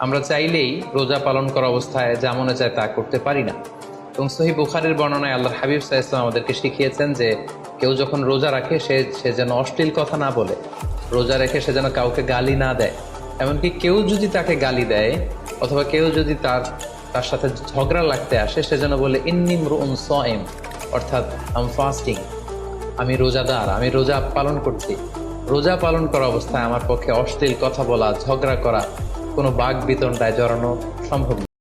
আমরা চাইলেই রোজা পালন করা অবস্থায় যা মনে চায় তা করতে পারি না। এবং সহিহ বুখারীর বর্ণনায় আল্লাহর হাবিব সাল্লাল্লাহু আলাইহি ওয়াসাল্লাম আমাদেরকে শিখিয়েছেন যে কেউ যখন রোজা রাখে সে যেন অশ্লীল কথা না বলে, রোজা রেখে সে যেন কাউকে গালি না দেয়। এমনকি কেউ যদি তাকে গালি দেয় অথবা কেউ যদি তার সাথে ঝগড়া লাগতে আসে, সে যেন বলে ইন্নী ইমরুউন সাইম, অর্থাৎ আই এম ফাস্টিং, আমি রোজাদার, আমি রোজা পালন করছি। রোজা পালন করা অবস্থায় আমার পক্ষে অশ্লীল কথা বলা, ঝগড়া করা, কোনো বাক বিতণ্ডায় জড়ানো সম্ভব না।